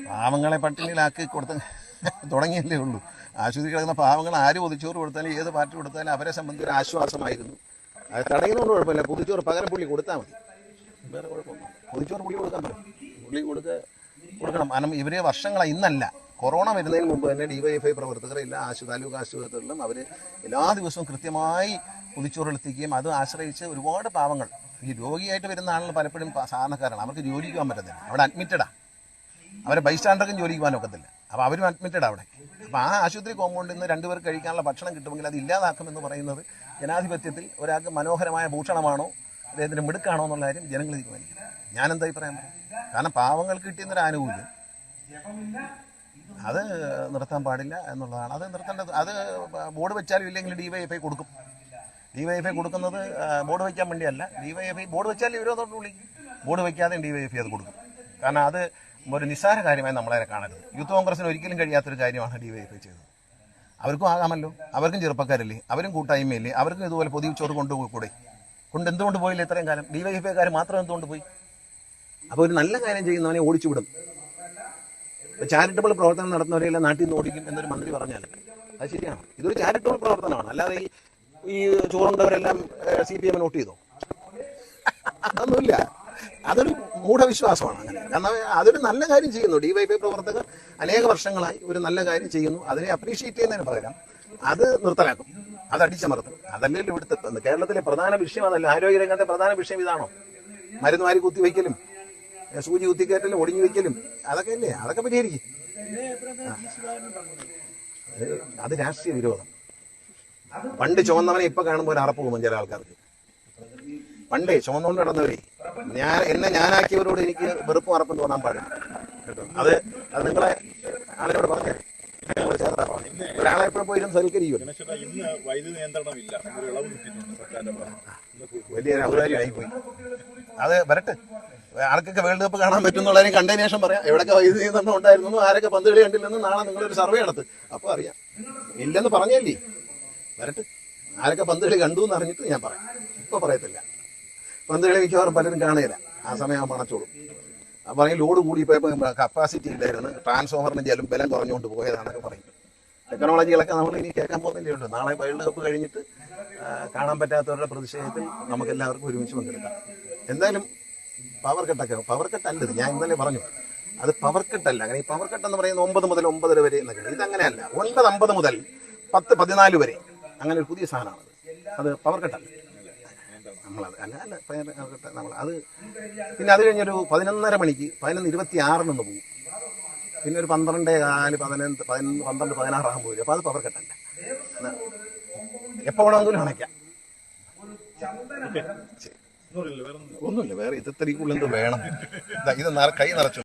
പാവങ്ങളെ പട്ടിണിയിലാക്കി കൊടുത്ത് തുടങ്ങിയല്ലേ ഉള്ളൂ. ആശുപത്രി കിടക്കുന്ന പാവങ്ങൾ ആര് പൊതിച്ചോറ് കൊടുത്താലും ഏത് പാർട്ടി കൊടുത്താലും അവരെ സംബന്ധിച്ച് ഒരു ആശ്വാസമായിരുന്നു. അത് തടയുന്നതുകൊണ്ട് കുഴപ്പമില്ല. പൊതിച്ചോറ് പകരം പുള്ളി കൊടുത്താൽ മതി, വേറെ കുഴപ്പമൊന്നും. പൊതിച്ചോറ് പുള്ളി കൊടുക്കാൻ പറ്റും, പുള്ളി കൊടുക്കണം. കാരണം ഇവരെ വർഷങ്ങളായി, ഇന്നല്ല, കൊറോണ വരുന്നതിന് മുമ്പ് തന്നെ ഡിവൈഎഫ്ഐ പ്രവർത്തകർ എല്ലാ താലൂക്ക് ആശുപത്രികളിലും അവർ എല്ലാ ദിവസവും കൃത്യമായി പൊതിച്ചോറെത്തിക്കുകയും അത് ആശ്രയിച്ച് ഒരുപാട് പാവങ്ങൾ, ഈ രോഗിയായിട്ട് വരുന്ന ആളുകൾ പലപ്പോഴും സാധാരണക്കാരാണ്, അവർക്ക് ജോലിക്ക് പോകാൻ പറ്റത്തില്ല, അവിടെ അഡ്മിറ്റഡാണ്, അവരെ ബൈസ്റ്റാൻഡർക്കും ജോലിക്ക് പോകാൻ ഒക്കത്തില്ല, അപ്പോൾ അവരും അഡ്മിറ്റഡ് അവിടെ. അപ്പോൾ ആ ആശുപത്രി കോമ്പൗണ്ടിൽ നിന്ന് രണ്ടുപേർക്ക് കഴിക്കാനുള്ള ഭക്ഷണം കിട്ടുമെങ്കിൽ അത് ഇല്ലാതാക്കുമെന്ന് പറയുന്നത് ജനാധിപത്യത്തിൽ ഒരാൾക്ക് മനോഹരമായ ഭൂഷണമാണോ അദ്ദേഹത്തിൻ്റെ മിടുക്കാണോ എന്നുള്ള കാര്യം ജനങ്ങൾ തീരുമാനിക്കും. ഞാനെന്താ അഭിപ്രായം പറയും? കാരണം പാവങ്ങൾക്ക് കിട്ടിയെന്നൊരു ആനുകൂല്യം അത് നിർത്താൻ പാടില്ല എന്നുള്ളതാണ്. അത് നിർത്തേണ്ടത്, അത് ബോർഡ് വെച്ചാലും ഇല്ലെങ്കിൽ ഡിവൈഎഫ്ഐ കൊടുക്കും. ഡിവൈഎഫ്ഐ കൊടുക്കുന്നത് ബോർഡ് വയ്ക്കാൻ വേണ്ടിയല്ല, ഡിവൈഎഫ്ഐ ബോർഡ് വെച്ചാൽ വിരോധത്തോട് വിളിക്കും, ബോർഡ് വയ്ക്കാതെ ഡിവൈഎഫ്ഐ അത് കൊടുക്കും. കാരണം അത് ഒരു നിസ്സാര കാര്യമായി നമ്മളെ കാണരുത്. യൂത്ത് കോൺഗ്രസിന് ഒരിക്കലും കഴിയാത്തൊരു കാര്യമാണ് ഡിവൈഎഫ്ഐ ചെയ്തത്. അവർക്കും ആകാമല്ലോ, അവർക്കും ചെറുപ്പക്കാരല്ലേ, അവരും കൂട്ടായ്മയല്ലേ, അവർക്കും ഇതുപോലെ പൊതിച്ചോറ് കൊണ്ടുപോയി എന്തുകൊണ്ട് പോയില്ല ഇത്രയും കാലം? ഡിവൈഎഫ്ഐക്കാർ മാത്രം എന്തുകൊണ്ട് പോയി? അപ്പോൾ ഒരു നല്ല കാര്യം ചെയ്യുന്നവനെ ഓടിച്ചുവിടും. ചാരിറ്റബിൾ പ്രവർത്തനം നടത്തുന്നവരെല്ലാം നാട്ടിൽ നിന്ന് ഓടിക്കും എന്നൊരു മന്ത്രി പറഞ്ഞാൽ അത് ശരിയാണ്. ഇതൊരു ചാരിറ്റബിൾ പ്രവർത്തനമാണ്, അല്ലാതെ ഈ ചോറുണ്ടവരെല്ലാം CPM വോട്ട് ചെയ്തോ? അതൊന്നുമില്ല, അതൊരു മൂഢവിശ്വാസമാണ്. അങ്ങനെ കാരണം അതൊരു നല്ല കാര്യം ചെയ്യുന്നു. ഡിവൈഎഫ്ഐ പ്രവർത്തകർ അനേക വർഷങ്ങളായി ഒരു നല്ല കാര്യം ചെയ്യുന്നു. അതിനെ അപ്രീഷിയേറ്റ് ചെയ്യുന്നതിന് പകരം അത് നിർത്തലാക്കും, അത് അടിച്ചമർത്തും. അതല്ലല്ലോ ഇവിടുത്തെ കേരളത്തിലെ പ്രധാന വിഷയം, അതല്ല ആരോഗ്യരംഗത്തെ പ്രധാന വിഷയം ഇതാണോ? മരുന്ന് വാരി കുത്തിവയ്ക്കലും സൂചി കുത്തിക്കയറ്റലും ഒടിഞ്ഞു വയ്ക്കലും അതൊക്കെ അല്ലേ, അതൊക്കെ പരിഹരിക്കും. അത് രാഷ്ട്രീയ വിരോധം. പണ്ട് ചുവന്നവനെ ഇപ്പൊ കാണുമ്പോൾ ഒരു അറപ്പ് പോകും ചില ആൾക്കാർക്ക്. പണ്ടേ ചുമന്നുകൊണ്ട് നടന്നവരെ ഞാനാക്കിയവരോട് എനിക്ക് വെറുപ്പും അറപ്പും തോന്നാൻ പാടില്ല കേട്ടോ. അത് നിങ്ങളെ ആളിനോട് പറഞ്ഞേ, ഒരാളെ എപ്പോഴും പോയിരുന്നു സൽക്കരിക്കും. വലിയൊരു ഔദാര്യമായി പോയി. അത് വരട്ടെ, ആർക്കൊക്കെ വേൾഡ് കപ്പ് കാണാൻ പറ്റും എന്നുള്ളതിനെ കണ്ടതിന് ശേഷം പറയാം. എവിടെയൊക്കെ വൈദ്യുതി നിയന്ത്രണം ഉണ്ടായിരുന്നു, ആരൊക്കെ പന്ത് കളി കണ്ടില്ലെന്ന് നാളെ നിങ്ങളൊരു സർവേ നടത്ത്, അപ്പോൾ അറിയാം. ഇല്ലെന്ന് പറഞ്ഞല്ലേ, വരട്ടെ. ആരൊക്കെ പന്ത് കളി കണ്ടു എന്ന് അറിഞ്ഞിട്ട് ഞാൻ പറയാം, ഇപ്പൊ പറയത്തില്ല. പന്ത് കളി മിക്കവാറും പലരും കാണുകയില്ല, ആ സമയം അണച്ചോളും. പറയും ലോഡ് കൂടിയപ്പോൾ കപ്പാസിറ്റി ഇല്ലായിരുന്നു, ട്രാൻസ്ഫോമറിന് ബലം കുറഞ്ഞുകൊണ്ട് പോയതാണെന്നൊക്കെ പറയും. ടെക്നോളജികളൊക്കെ നമ്മൾ ഇനി കേൾക്കാൻ പോകുന്നതേ ഉള്ളൂ. നാളെ വേൾഡ് കപ്പ് കഴിഞ്ഞിട്ട് കാണാൻ പറ്റാത്തവരുടെ പ്രതിഷേധത്തിൽ നമുക്കെല്ലാവർക്കും ഒരുമിച്ച് പങ്കെടുക്കാം. എന്തായാലും പവർ കട്ടല്ലത്, ഞാൻ ഇന്നലെ പറഞ്ഞു, അത് പവർ കട്ടല്ല. അങ്ങനെ ഈ പവർ കട്ട് എന്ന് പറയുന്നത് 9 മുതൽ 9:30 വരെ എന്നൊക്കെയാണ്. ഇതങ്ങനെയല്ല, 9:50 മുതൽ 10:14 വരെ, അങ്ങനെ ഒരു പുതിയ സാധനമാണ്. അത് പവർ കട്ടല്ല, നമ്മളത് നമ്മൾ അത്. പിന്നെ അത് കഴിഞ്ഞൊരു 11:30 മണിക്ക് 11:26 പോകും. പിന്നെ ഒരു 12:15 12:16 ആകുമ്പോൾ വരും. അപ്പോൾ അത് പവർ കട്ടല്ല, എപ്പോൾ വേണമെങ്കിലും അണയ്ക്കാം. ഒന്നുമില്ല, വേറെ ഇത്രയ്ക്കുള്ള എന്ത് വേണം? ഇത് കൈ നിറച്ചു.